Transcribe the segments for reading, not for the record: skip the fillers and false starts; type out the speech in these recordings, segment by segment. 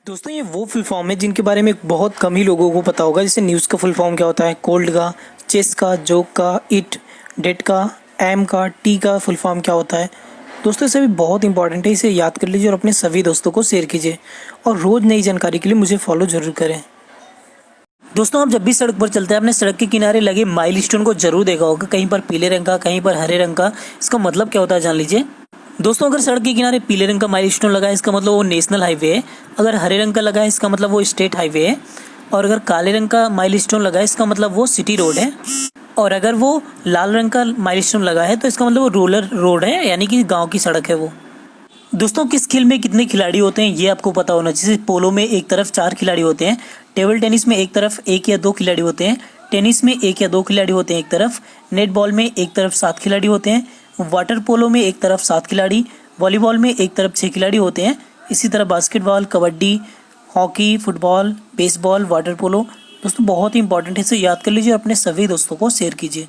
दोस्तों ये वो फुल फॉर्म है जिनके बारे में बहुत कम ही लोगों को पता होगा। जैसे न्यूज़ का फुल फॉर्म क्या होता है, कोल्ड का, चेस का, जोक का, इट, डेट का, एम का, टी का फुल फॉर्म क्या होता है। दोस्तों ये सभी बहुत इंपॉर्टेंट है, इसे याद कर लीजिए और अपने सभी दोस्तों को शेयर कीजिए और रोज़ नई जानकारी के लिए मुझे फॉलो जरूर करें। दोस्तों आप जब भी सड़क पर चलते हैं अपने सड़क के किनारे लगे माइलस्टोन को जरूर देखा होगा, कहीं पर पीले रंग का, कहीं पर हरे रंग का। इसका मतलब क्या होता है जान लीजिए। दोस्तों अगर सड़क के किनारे पीले रंग का माइलस्टोन लगा है इसका मतलब वो नेशनल हाईवे है, अगर हरे रंग का लगा है इसका मतलब वो स्टेट हाईवे है, और अगर काले रंग का माइलस्टोन लगा है इसका मतलब वो सिटी रोड है, और अगर वो लाल रंग का माइलस्टोन लगा है तो इसका मतलब वो रूरल रोड है, यानी कि गाँव की सड़क है वो। दोस्तों किस खेल में कितने खिलाड़ी होते हैं ये आपको पता होना चाहिए। जैसे पोलो में एक तरफ 4 खिलाड़ी होते हैं, टेबल टेनिस में एक तरफ 1 या 2 खिलाड़ी होते हैं, टेनिस में 1 या 2 खिलाड़ी होते हैं एक तरफ, नेट बॉल में एक तरफ 7 खिलाड़ी होते हैं, वाटर पोलो में एक तरफ 7 खिलाड़ी, वॉलीबॉल में एक तरफ 6 खिलाड़ी होते हैं। इसी तरह basketball, kabaddi, hockey, football, baseball, water polo. दोस्तों बहुत ही इंपॉर्टेंट है, इसे याद कर लीजिए और अपने सभी दोस्तों को शेयर कीजिए।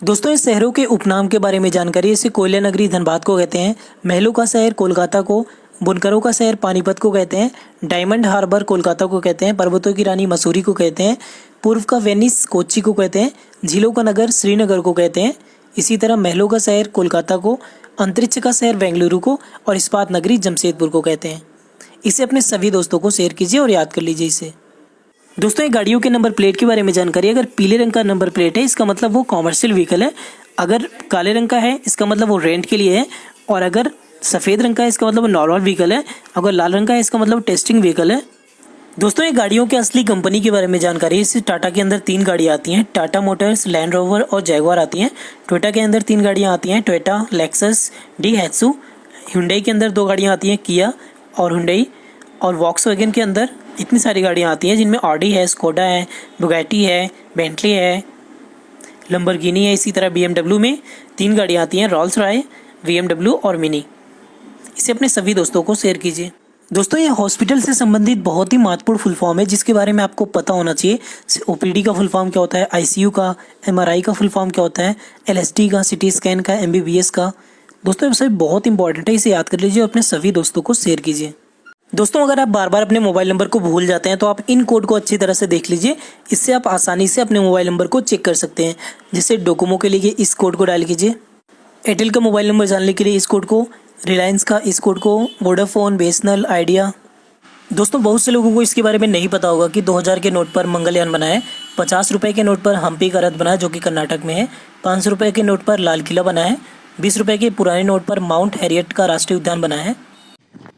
दोस्तों इस शहरों के उपनाम के बारे में जानकारी। इसे कोयला नगरी धनबाद को कहते हैं, महलों का शहर कोलकाता को, बुनकरों का शहर पानीपत को कहते हैं, डायमंड हार्बर कोलकाता को कहते हैं, पर्वतों की रानी मसूरी को कहते हैं, पूर्व का वेनिस कोच्चि को कहते हैं, झीलों का नगर श्रीनगर को कहते हैं। इसी तरह महलों का शहर कोलकाता को, अंतरिक्ष का शहर बेंगलुरु को और इस्पात नगरी जमशेदपुर को कहते हैं। इसे अपने सभी दोस्तों को शेयर कीजिए और याद कर लीजिए इसे। दोस्तों ये गाड़ियों के नंबर प्लेट के बारे में जानकारी। अगर पीले रंग का नंबर प्लेट है इसका मतलब वो कॉमर्शियल व्हीकल है, अगर काले रंग का है इसका मतलब वो रेंट के लिए है, और अगर सफ़ेद रंग का है इसका मतलब वो नॉर्मल व्हीकल है, अगर लाल रंग का है इसका मतलब टेस्टिंग व्हीकल है। दोस्तों ये गाड़ियों के असली कंपनी के बारे में जानकारी। इससे टाटा के अंदर 3 गाड़ियाँ आती हैं, टाटा मोटर्स, लैंड रोवर और जैगुआर आती हैं। टोयोटा के अंदर 3 गाड़ियाँ आती हैं, टोयोटा, लेक्सस, डीहैट्सू। हुंडई के अंदर 2 गाड़ियाँ आती हैं, किया और हुंडई। और वॉक्सवैगन के अंदर इतनी सारी गाड़ियाँ आती हैं जिनमें ऑडी है, स्कोडा है, बुगैटी है, बेंटली है, लंबरगिनी है। इसी तरह बीएमडब्ल्यू में 3 गाड़ियाँ आती हैं, रोल्स रॉय, बीएमडब्ल्यू और मिनी। इसे अपने सभी दोस्तों को शेयर कीजिए। दोस्तों ये हॉस्पिटल से संबंधित बहुत ही महत्वपूर्ण फुल फॉर्म है जिसके बारे में आपको पता होना चाहिए। ओपीडी का फुल फॉर्म क्या होता है, आईसीयू का, एमआरआई का फुल फॉर्म क्या होता है, एलएसडी का, सिटी स्कैन का, एमबीबीएस का। दोस्तों ये सभी बहुत इंपॉर्टेंट है, इसे याद कर लीजिए और अपने सभी दोस्तों को शेयर कीजिए। दोस्तों अगर आप बार बार अपने मोबाइल नंबर को भूल जाते हैं तो आप इन कोड को अच्छी तरह से देख लीजिए, इससे आप आसानी से अपने मोबाइल नंबर को चेक कर सकते हैं। जैसे डोकोमो के लिए इस कोड को डायल कीजिए, एयरटेल का मोबाइल नंबर जानने के लिए इस कोड को, रिलायंस का इस कोड को, वोडाफोन, बीएसएनएल, आइडिया। दोस्तों बहुत से लोगों को इसके बारे में नहीं पता होगा कि 2000 के नोट पर मंगलयान बना है, 50 रुपये के नोट पर हम्पी का रथ बना है जो कि कर्नाटक में है, 500 रुपये के नोट पर लाल किला बना है, 20 रुपये के पुराने नोट पर माउंट हैरियट का राष्ट्रीय उद्यान बना है।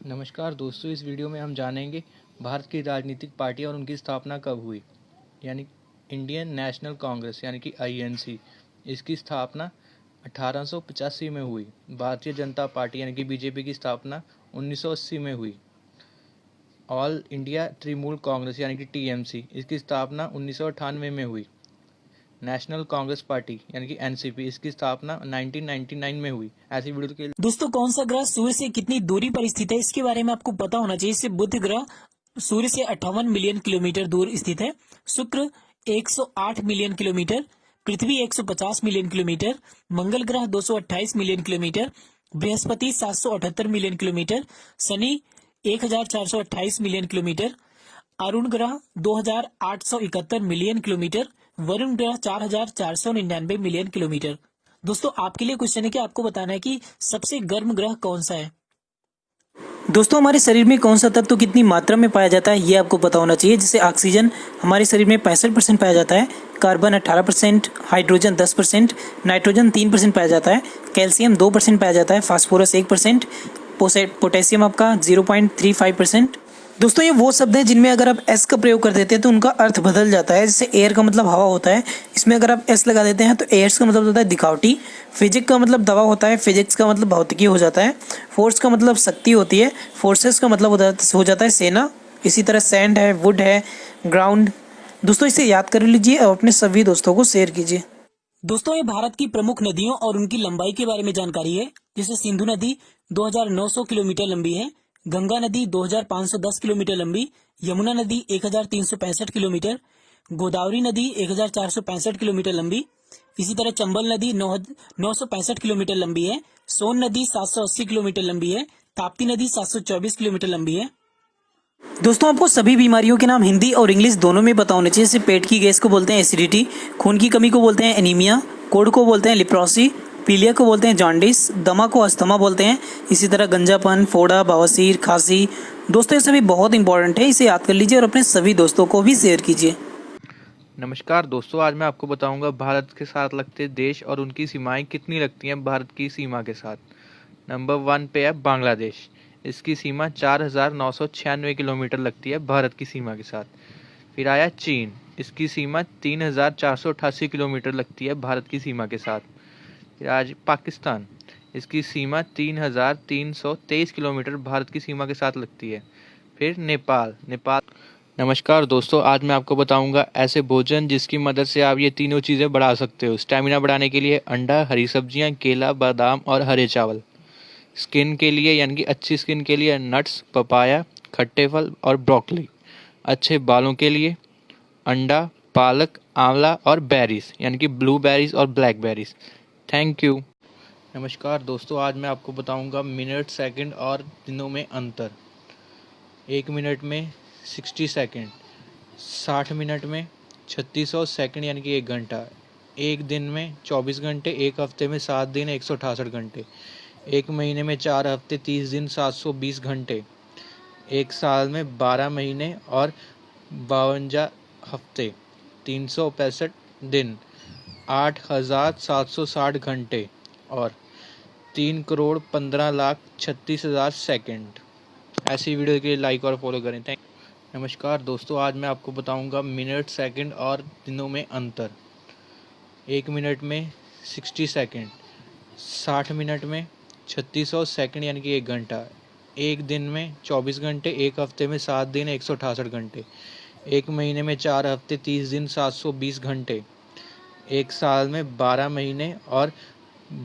नमस्कार दोस्तों, इस वीडियो में हम जानेंगे भारत की राजनीतिक पार्टी और उनकी स्थापना कब हुई। यानी इंडियन नेशनल कांग्रेस यानी कि आईएनसी, इसकी स्थापना 1885 में हुई। भारतीय जनता पार्टी यानी कि बीजेपी की स्थापना 1980 में हुई। ऑल इंडिया तृणमूल कांग्रेस यानी कि टीएमसी, इसकी स्थापना 1998 में हुई। नेशनल कांग्रेस पार्टी यानी कि एनसीपी, इसकी स्थापना 1999 में हुई। ऐसी वीडियो के लिए दोस्तों कौन सा ग्रह सूर्य से कितनी दूरी पर स्थित है इसके बारे में आपको पता होना चाहिए। इससे बुध ग्रह सूर्य से 58 मिलियन किलोमीटर दूर स्थित है, शुक्र 108 मिलियन किलोमीटर, पृथ्वी 150 मिलियन किलोमीटर, मंगल ग्रह 228 million kilometre, Brihaspati 778 million kilometre, Shani 1428 million kilometre, Arun ग्रह 2871 मिलियन किलोमीटर, वरुण ग्रह 4499 मिलियन किलोमीटर। दोस्तों आपके लिए क्वेश्चन है कि आपको बताना है कि सबसे गर्म ग्रह कौन सा है। दोस्तों हमारे शरीर में कौन सा तत्व कितनी मात्रा में पाया जाता है ये आपको पता होना चाहिए। जैसे ऑक्सीजन हमारे शरीर में 65% पाया जाता है, कार्बन 18%, हाइड्रोजन 10%, नाइट्रोजन 3% पाया जाता है, कैल्शियम 2% पाया जाता है, फास्फोरस 1%, पोटेशियम आपका 0.35%। दोस्तों ये वो शब्द हैं जिनमें अगर आप एस का प्रयोग कर देते हैं तो उनका अर्थ बदल जाता है। जैसे एयर का मतलब हवा होता है, इसमें अगर आप एस लगा देते हैं तो एयर्स का मतलब होता है दिखावटी, फिजिक्स का मतलब दवा होता है, फिजिक्स का मतलब भौतिकी हो जाता है, फोर्स का मतलब शक्ति होती है, फोर्सेस का मतलब हो जाता है सेना। इसी तरह सैंड है, वुड है, ग्राउंड। दोस्तों इसे याद कर लीजिए और अपने सभी दोस्तों को शेयर कीजिए। दोस्तों ये भारत की प्रमुख नदियों और उनकी लंबाई के बारे में जानकारी है। जैसे सिंधु नदी 2900 किलोमीटर लंबी है, गंगा नदी 2510 किलोमीटर लंबी, यमुना नदी 1365 किलोमीटर, गोदावरी नदी 1465 किलोमीटर लंबी। इसी तरह चंबल नदी 965 किलोमीटर लंबी है, सोन नदी 780 किलोमीटर लंबी है, ताप्ती नदी 724 किलोमीटर लंबी है। दोस्तों आपको सभी बीमारियों के नाम हिंदी और इंग्लिश दोनों में पता होने चाहिए। जैसे पेट की गैस को बोलते हैं एसिडिटी, खून की कमी को बोलते हैं एनीमिया, कोढ़ को बोलते हैं लिप्रोसी, पीलिया को बोलते हैं जॉन्डिस, दमा को अस्थमा बोलते हैं, इसी तरह गंजापन, फोड़ा, बवासीर, खांसी। दोस्तों ये सभी बहुत इंपॉर्टेंट है, इसे याद कर लीजिए और अपने सभी दोस्तों को भी शेयर कीजिए। नमस्कार दोस्तों, आज मैं आपको बताऊंगा भारत के साथ लगते देश और उनकी सीमाएं कितनी लगती हैं भारत की सीमा के साथ। नंबर 1 पे है बांग्लादेश। इसकी सीमा 4,996 किलोमीटर लगती है भारत की सीमा के साथ। फिर आया चीन। इसकी सीमा 3,488 किलोमीटर लगती है भारत की सीमा के साथ। फिर आज पाकिस्तान। इसकी सीमा 3,323 किलोमीटर भारत की सीमा के साथ लगती है। फिर नेपाल। नमस्कार दोस्तों, आज मैं आपको बताऊंगा ऐसे भोजन जिसकी मदद से आप ये तीनों चीज़ें बढ़ा सकते हो। स्टैमिना बढ़ाने के लिए अंडा, हरी सब्जियां, केला, बादाम और हरे चावल। स्किन के लिए यानी कि अच्छी स्किन के लिए नट्स, पपाया, खट्टे फल और ब्रोकली। अच्छे बालों के लिए अंडा, पालक, आंवला और बेरीज यानी कि ब्लूबेरीज और ब्लैकबेरीज। Thank you. नमस्कार दोस्तों, आज मैं आपको बताऊंगा मिनट, सेकंड और दिनों में अंतर। 1 मिनट में 60 सेकंड, 60 मिनट में 3600 सेकंड यानी कि 1 घंटा, एक दिन में 24 घंटे, एक हफ्ते में 7 दिन 168 घंटे, एक महीने में 4 हफ्ते 30 दिन 720 घंटे, एक साल में 12 महीने और 52 हफ्ते 365 दिन, 8,760 घंटे और 3,15,36,000 सेकंड। ऐसी वीडियो के लिए लाइक और फॉलो करें। थैंक। नमस्कार दोस्तों, आज मैं आपको बताऊंगा मिनट, सेकंड और दिनों में अंतर। 1 मिनट में 60 सेकंड, 60 मिनट में 3600 सेकंड यानी कि 1 घंटा, एक दिन में 24 घंटे, एक हफ्ते में 7 दिन 168 घंटे, एक महीने में 4 हफ्ते 30 दिन 720 घंटे, एक साल में 12 महीने और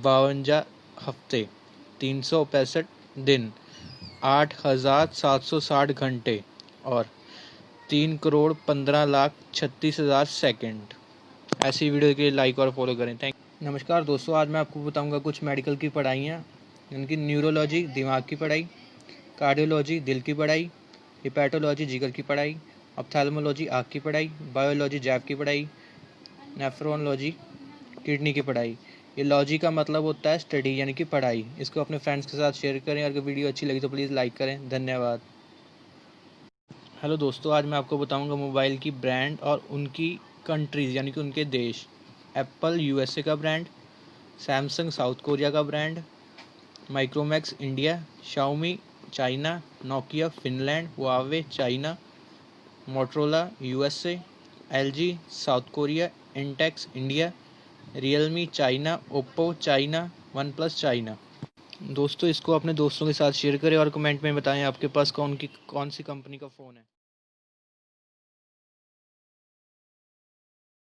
52 हफ्ते 365 दिन, 8,760 घंटे और 3,15,36,000 सेकंड। ऐसी वीडियो के लिए लाइक और फॉलो करें। थैंक। नमस्कार दोस्तों, आज मैं आपको बताऊंगा कुछ मेडिकल की पढ़ाइयाँ, जिनकी न्यूरोलॉजी दिमाग की पढ़ाई, कार्डियोलॉजी दिल की पढ़ाई, हिपैटोलॉजी जिगर की पढ़ाई, ऑप्थेल्मोलॉजी आँख की पढ़ाई, बायोलॉजी जैव की पढ़ाई, नेफ्रोलॉजी किडनी की पढ़ाई। ये लॉजी का मतलब होता है स्टडी यानी कि पढ़ाई। इसको अपने फ्रेंड्स के साथ शेयर करें। अगर वीडियो अच्छी लगी तो प्लीज़ लाइक करें। धन्यवाद। हेलो दोस्तों, आज मैं आपको बताऊंगा मोबाइल की ब्रांड और उनकी कंट्रीज़ यानी कि उनके देश। एप्पल यूएसए का ब्रांड, सैमसंग साउथ कोरिया का brand, Micromax India, Xiaomi China, Nokia Finland, Huawei China, Motorola USA, LG south Korea, Intex India, Realme China, Oppo China, one plus China. दोस्तों इसको अपने दोस्तों के साथ शेयर करें और कमेंट में बताएं आपके पास कौन सी कंपनी का फ़ोन है।